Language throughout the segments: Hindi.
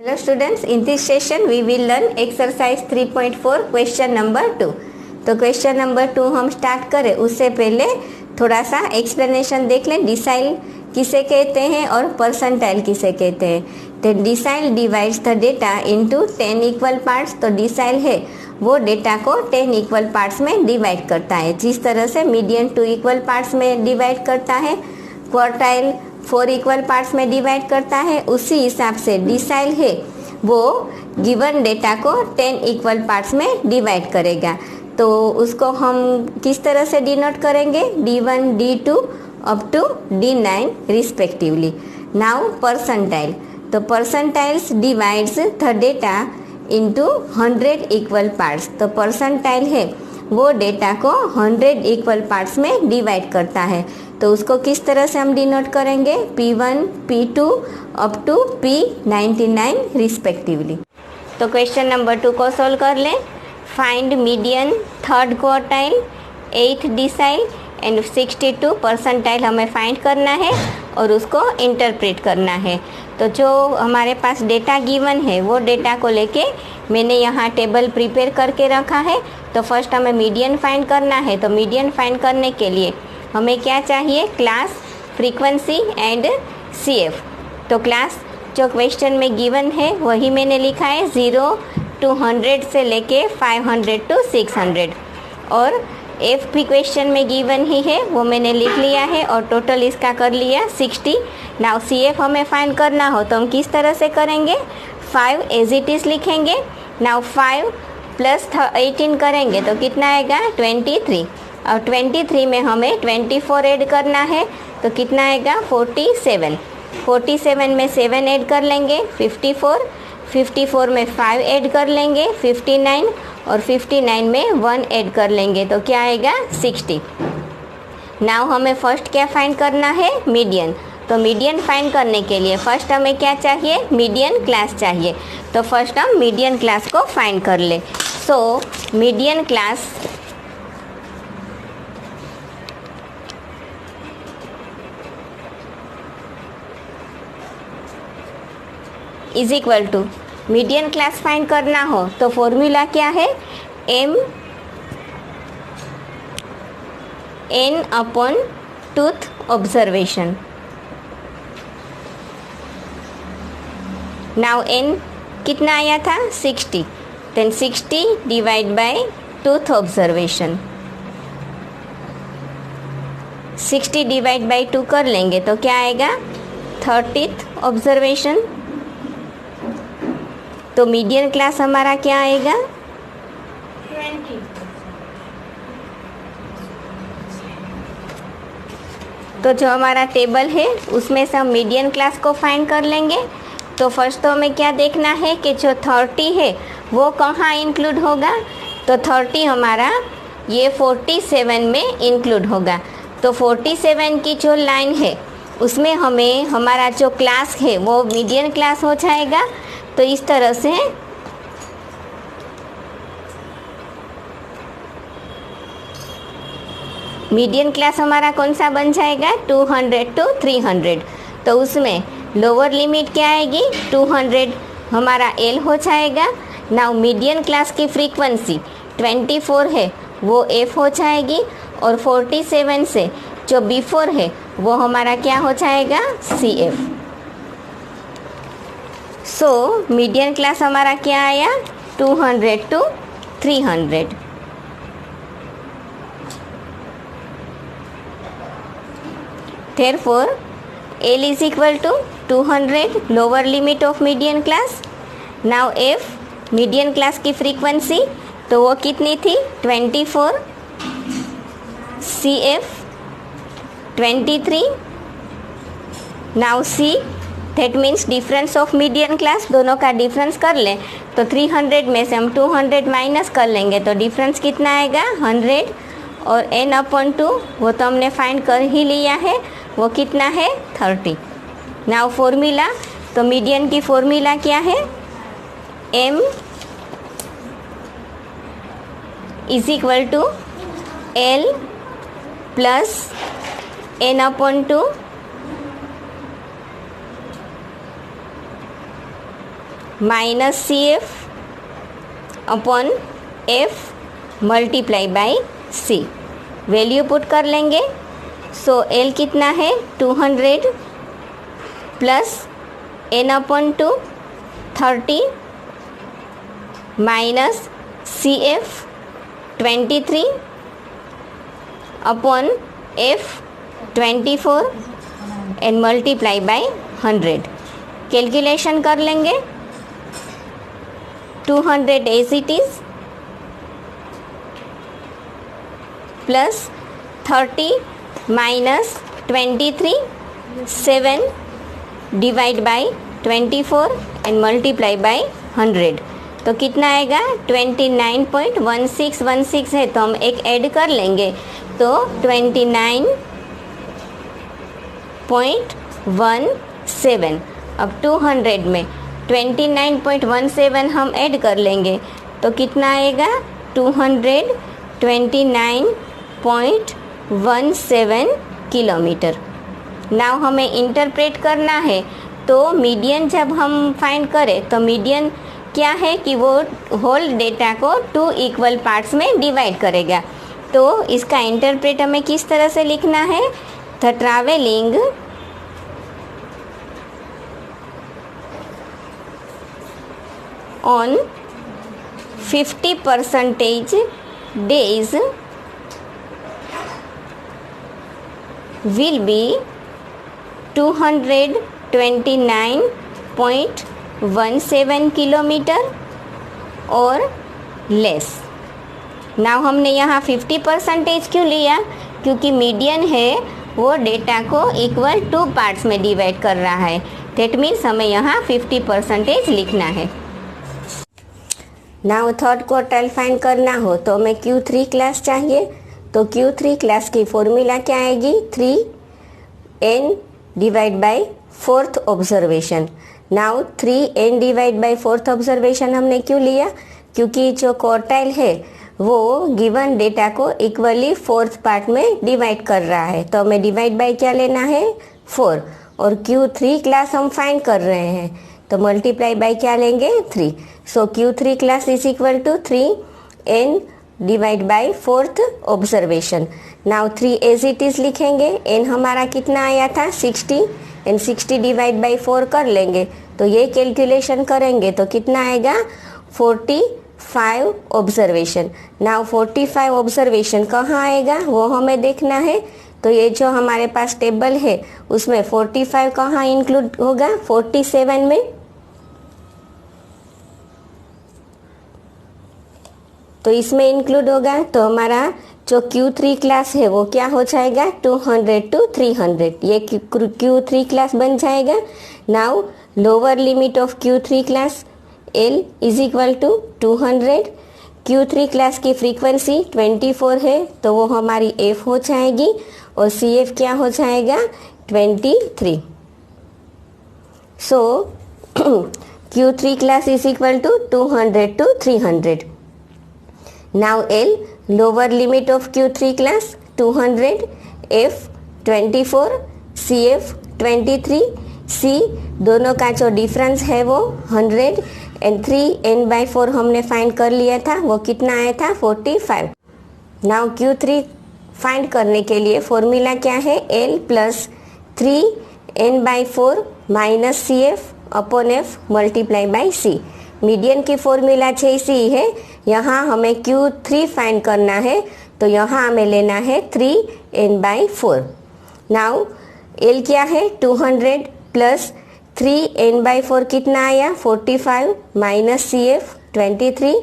Hello students, in this session we will learn exercise 3.4 question number 2. तो क्वेश्चन नंबर 2 हम स्टार्ट करें उससे पहले थोड़ा सा एक्सप्लेनेशन देख लें। डिसाइल किसे कहते हैं और परसेंटाइल किसे कहते हैं। तो decile divides the data into 10 equal parts. तो डिसाइल है वो डेटा को 10 इक्वल पार्ट्स में डिवाइड करता है, जिस तरह से मीडियन 2 इक्वल पार्ट्स में डिवाइड करता है, क्वार्टाइल 4 इक्वल पार्ट्स में डिवाइड करता है, उसी हिसाब से डिसाइल है वो गिवन डेटा को 10 इक्वल पार्ट्स में डिवाइड करेगा। तो उसको हम किस तरह से डिनोट करेंगे, D1, D2 up to D9 respectively. Now percentile, तो percentiles divides the data into 100 equal parts. तो परसेंटाइल है वो डेटा को 100 इक्वल पार्ट्स में डिवाइड करता है। तो उसको किस तरह से हम डिनोट करेंगे, P1, P2 up to P99 respectively. तो क्वेश्चन नंबर 2 को सोल्व कर लें। Find median, third quartile, 8th decile and 62 percentile हमें फाइंड करना है और उसको इंटरप्रेट करना है। तो जो हमारे पास डेटा गिवन है वो डेटा को लेके मैंने यहाँ टेबल प्रिपेयर करके रखा है। तो फर्स्ट हमें मीडियन फाइंड करना है। तो मीडियन फाइंड करने के लिए हमें क्या चाहिए, क्लास, फ्रीक्वेंसी एंड CF। तो क्लास जो क्वेश्चन में गिवन है वही मैंने लिखा है, 0 to 100 से लेके 500 to 600, और F भी क्वेश्चन में गिवन ही है वो मैंने लिख लिया है और टोटल इसका कर लिया 60। नाउ CF हमें फाइंड करना हो तो हम किस तरह से करेंगे, 5 एज इट इज़ लिखेंगे। नाउ 5 प्लस 18 करेंगे तो कितना आएगा, 23, और 23 में हमें 24 ऐड करना है तो कितना आएगा, 47। 47 में 7 ऐड कर लेंगे, 54, 54 में 5 ऐड कर लेंगे, 59, और 59 में 1 ऐड कर लेंगे तो क्या आएगा, 60। नाउ हमें फर्स्ट क्या फाइंड करना है, मीडियन। तो मीडियन फाइंड करने के लिए फर्स्ट हमें क्या चाहिए, मीडियन क्लास चाहिए। तो फर्स्ट हम मीडियन क्लास को फाइंड कर ले। So median class is equal to, median class find करना हो तो फॉर्मूला क्या है, M N upon twoth observation. Now N कितना आया था, 60, then 60 divide by twoth observation. 60 divide by 2 कर लेंगे तो क्या आएगा, 30th ऑब्जर्वेशन। तो मीडियन क्लास हमारा क्या आएगा, 20। तो जो हमारा टेबल है उसमें से हम मीडियन क्लास को फाइंड कर लेंगे। तो फर्स्ट तो हमें क्या देखना है कि जो 30 है वो कहाँ इंक्लूड होगा। तो 30 हमारा ये 47 में इंक्लूड होगा। तो 47 की जो लाइन है उसमें हमें हमारा जो क्लास है वो मीडियन क्लास हो जाएगा। तो इस तरह से मीडियन क्लास हमारा कौन सा बन जाएगा, 200 to 300। तो उसमें लोअर लिमिट क्या आएगी, 200 हमारा L हो जाएगा। नाउ मीडियन क्लास की फ्रीक्वेंसी 24 है वो F हो जाएगी, और 47 से जो बिफोर है वो हमारा क्या हो जाएगा, CF। सो मीडियन क्लास हमारा क्या आया, 200 to 300। Therefore L is equal to 200, lower limit of median class। Now F median class की फ्रीक्वेंसी तो वो कितनी थी, 24, CF 23। Now C, that means difference of median class, दोनों का डिफरेंस कर लें तो 300 में से हम 200 माइनस कर लेंगे तो डिफरेंस कितना आएगा, 100, और N अपॉन 2 वो तो हमने फाइंड कर ही लिया है, वो कितना है, 30। नाउ फॉर्मूला, तो मीडियन की फॉर्मूला क्या है, M is equal to L plus N upon 2, minus C F upon F multiply by C. Value put कर लेंगे। सो एल कितना है 200 plus N upon 2 30 minus C F 23 upon F 24 and multiply by 100। Calculation कर लेंगे। 200 as it is plus 30 minus 23 7 divide by 24 and multiply by 100। तो कितना आएगा 29.1616 है, तो हम एक ऐड कर लेंगे तो 29.17। अब 200 में 29.17 हम ऐड कर लेंगे तो कितना आएगा 229.17 किलोमीटर। नाउ हमें इंटरप्रेट करना है। तो मीडियन जब हम फाइंड करें तो मीडियन क्या है कि वो होल डेटा को 2 इक्वल पार्ट्स में डिवाइड करेगा। तो इसका इंटरप्रेट हमें किस तरह से लिखना है? The travelling on 50% days will be 229.17 kilometre और लेस। नाउ हमने यहाँ 50% क्यों लिया? क्योंकि मीडियन है वो डेटा को इक्वल 2 पार्ट्स में डिवाइड कर रहा है। दैट मीन्स हमें यहाँ 50% लिखना है। नाउ थर्ड क्वार्टाइल फाइंड करना हो तो हमें Q3 क्लास चाहिए। तो Q3 क्लास की फॉर्मूला क्या आएगी? 3n divide by 4th observation. Now 3n divide by 4th observation हमने क्यों लिया? क्योंकि जो क्वार्टाइल है वो गिवन डेटा को इक्वली 4th पार्ट में डिवाइड कर रहा है। तो हमें डिवाइड बाई क्या लेना है? 4। और Q3 क्लास हम फाइंड कर रहे हैं तो मल्टीप्लाई बाई क्या लेंगे? 3। So Q3 class is equal to 3n divide by 4th observation. Now 3 as it is लिखेंगे। n हमारा कितना आया था? 60 एंड 60 डिवाइड बाई 4 कर लेंगे तो ये कैलकुलेशन करेंगे तो कितना आएगा? 45 ऑब्जर्वेशन। नाउ 45 ऑब्जर्वेशन कहाँ आएगा वो हमें देखना है। तो ये जो हमारे पास टेबल है उसमें 45 कहाँ इंक्लूड होगा? 47 में। तो इसमें इंक्लूड होगा तो हमारा जो Q3 क्लास है वो क्या हो जाएगा? 200 to 300। ये Q3 क्लास बन जाएगा। Now lower limit of Q3 class L is equal to 200। Q3 class की फ्रीक्वेंसी 24 है तो वो हमारी F हो जाएगी और CF क्या हो जाएगा? 23। So Q3 class is equal to 200 to 300। Now L lower limit of Q3 class 200, F 24, CF 23, C दोनों का जो डिफरेंस है वो 100 एंड 3n/4 हमने फाइंड कर लिया था। वो कितना आया था? 45। Now Q3 फाइंड करने के लिए फॉर्मूला क्या है? L plus 3n/4 minus CF upon F multiply by C। Median की फॉर्मूला 6 ही है। यहाँ हमें Q3 फाइंड करना है तो यहाँ हमें लेना है 3n/4। नाउ L क्या है? 200 प्लस 3n/4 कितना आया? 45 minus CF 23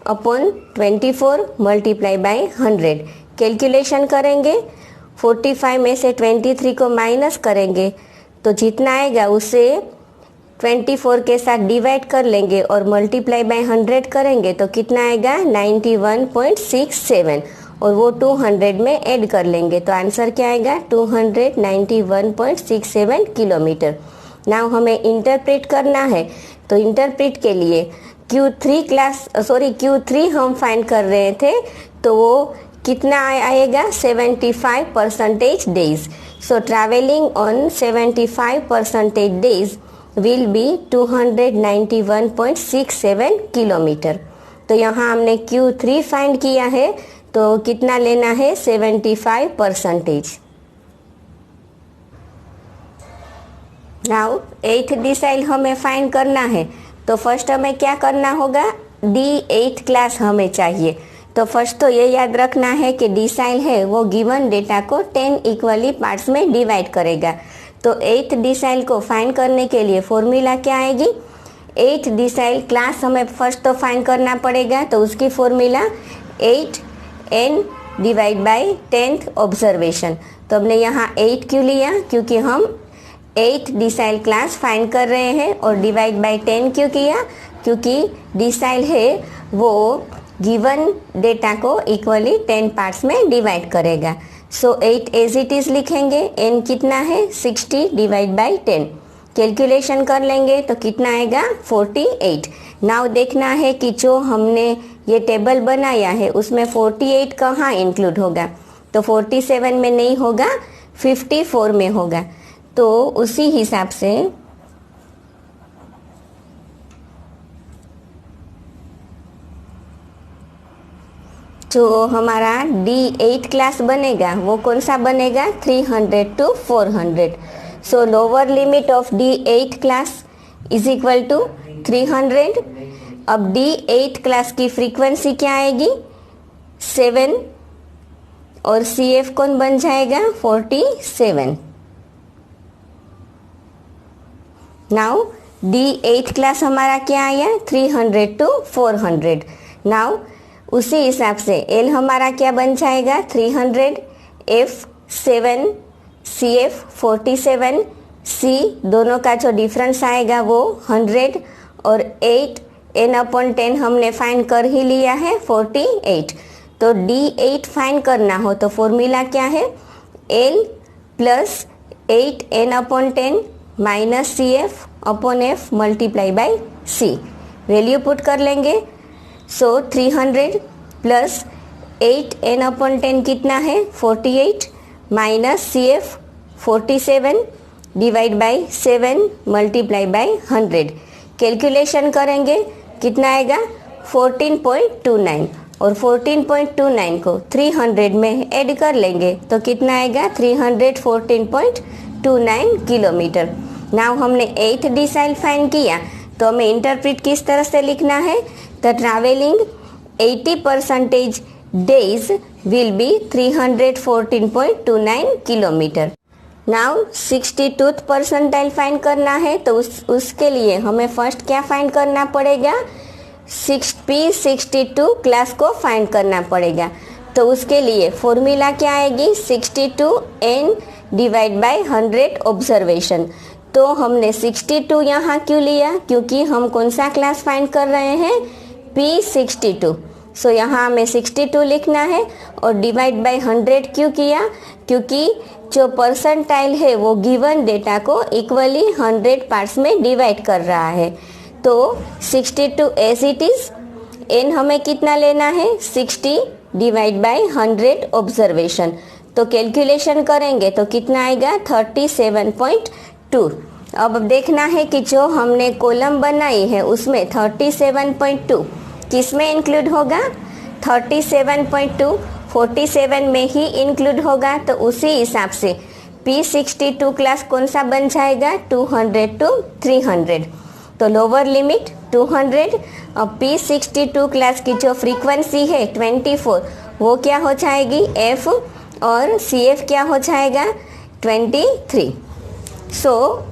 upon 24 multiply by 100। Calculation करेंगे। 45 में से 23 को माइनस करेंगे तो जितना आएगा उसे 24 के साथ डिवाइड कर लेंगे और मल्टीप्लाई बाय 100 करेंगे तो कितना आएगा? 91.67 और वो 200 में ऐड कर लेंगे तो आंसर क्या आएगा? 291.67 किलोमीटर। नाउ हमें इंटरप्रेट करना है तो इंटरप्रेट के लिए Q3 हम फाइंड कर रहे थे तो वो कितना आएगा? 75% days. So travelling on 75% days will be 291.67 kilometre. तो यहाँ हमने Q3 फाइंड किया है, तो कितना लेना है 75%। नाउ 8th डिसाइल हमें फाइंड करना है, तो फर्स्ट हमें क्या करना होगा, D8 क्लास हमें चाहिए। तो फर्स्ट तो ये याद रखना है कि डिसाइल है वो गिवन डेटा को 10 इक्वली पार्ट्स में डिवाइड करेगा। तो 8th डिसाइल को फाइंड करने के लिए फॉर्मूला क्या आएगी, 8th डिसाइल क्लास हमें फर्स्ट तो फाइंड करना पड़ेगा। तो उसकी formula 8n divide by 10th observation. तो हमने यहाँ 8 क्यों लिया, क्योंकि हम 8th डिसाइल क्लास फाइंड कर रहे हैं। और डिवाइड बाई 10 क्यों किया, क्योंकि डिसाइल है वो गिवन डेटा को इक्वली 10 पार्ट्स में डिवाइड करेगा। सो 8 एज इट इज लिखेंगे, n कितना है 60 डिवाइड बाई 10, कैलकुलेशन कर लेंगे तो कितना आएगा 48। नाउ देखना है कि जो हमने ये टेबल बनाया है उसमें 48 कहाँ इंक्लूड होगा, तो 47 में नहीं होगा, 54 में होगा। तो उसी हिसाब से जो हमारा D8 क्लास बनेगा वो कौन सा बनेगा, 300 to 400। So lower limit of D8 class is equal to 300। अब D8 क्लास की फ्रीक्वेंसी क्या आएगी 7 और CF कौन बन जाएगा 47। नाउ D8 क्लास हमारा क्या आया 300 to 400। नाउ उसी हिसाब से L हमारा क्या बन जाएगा 300, F 7, CF 47, C दोनों का जो डिफरेंस आएगा वो 100 और 8 n/10 हमने फाइंड कर ही लिया है 48। तो D8 फाइंड करना हो तो फॉर्मूला क्या है, L plus 8 n/10 minus CF/F multiply by C। Value put कर लेंगे। सो 300 प्लस 8 n/10 कितना है 48 minus CF 47 divide by 7 multiply by 100। Calculation करेंगे कितना आएगा 14.29 और 14.29 को 300 में ऐड कर लेंगे तो कितना आएगा 314.29 किलोमीटर। नाउ हमने 8th डिसाइल फाइंड किया, तो हमें इंटरप्रेट किस तरह से लिखना है, the travelling 80% days will be 314.29 kilometre. Now 62th percentile find करना है, तो उसके लिए हमें फर्स्ट क्या फाइंड करना पड़ेगा, P62 क्लास को फाइंड करना पड़ेगा। तो उसके लिए फॉर्मूला क्या आएगी 62n डिवाइड बाई 100 ऑब्जर्वेशन। तो हमने 62 यहाँ क्यों लिया, क्योंकि हम कौन सा क्लास फाइंड कर रहे हैं P62। सो यहाँ हमें 62 लिखना है और डिवाइड बाई 100 क्यों किया, क्योंकि जो परसेंटाइल है वो गिवन डेटा को इक्वली 100 पार्ट्स में डिवाइड कर रहा है। तो 62 एज इट इज, n हमें कितना लेना है 60 डिवाइड बाई 100 ऑब्जर्वेशन। तो कैलकुलेशन करेंगे तो कितना आएगा 37.2। अब देखना है कि जो हमने कॉलम बनाई है उसमें 37.2 किस में इंक्लूड होगा, 37.2 47 में ही इंक्लूड होगा। तो उसी हिसाब से P62 क्लास कौन सा बन जाएगा 200 to 300। तो लोअर लिमिट 200। अब P62 क्लास की जो फ्रीक्वेंसी है 24 वो क्या हो जाएगी F और CF क्या हो जाएगा 23। सो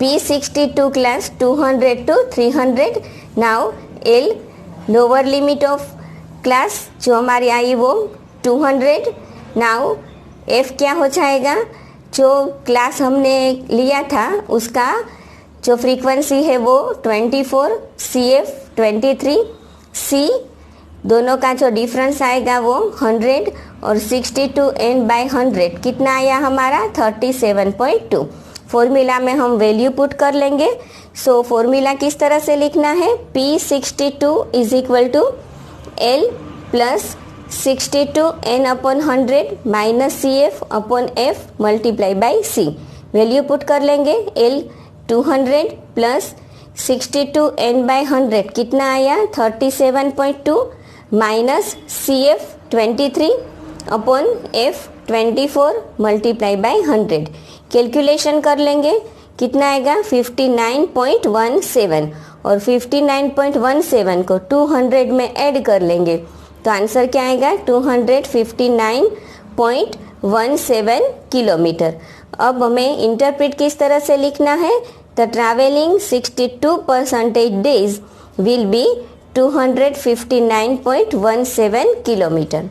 P62 class 200 to 300। Now L lower limit of class जो हमारी आई वो 200। नाउ F क्या हो जाएगा, जो क्लास हमने लिया था उसका जो फ्रीक्वेंसी है वो 24, CF 23, C दोनों का जो डिफरेंस आएगा वो 100 और 62n/100 कितना आया हमारा 37.2। फॉर्मूला में हम वैल्यू पुट कर लेंगे। सो फॉर्मूला किस तरह से लिखना है, P62 is equal to L plus 62n/100 minus CF/F multiply by C। Value put कर लेंगे, L 200 प्लस 62n/100 कितना आया 37.2 minus CF 23 upon F 24 multiply by 100। Calculation कर लेंगे कितना आएगा 59.17 और 59.17 को 200 में ऐड कर लेंगे तो आंसर क्या आएगा 259.17 किलोमीटर। अब हमें इंटरप्रेट किस तरह से लिखना है the travelling 62% days will be 259.17 kilometre.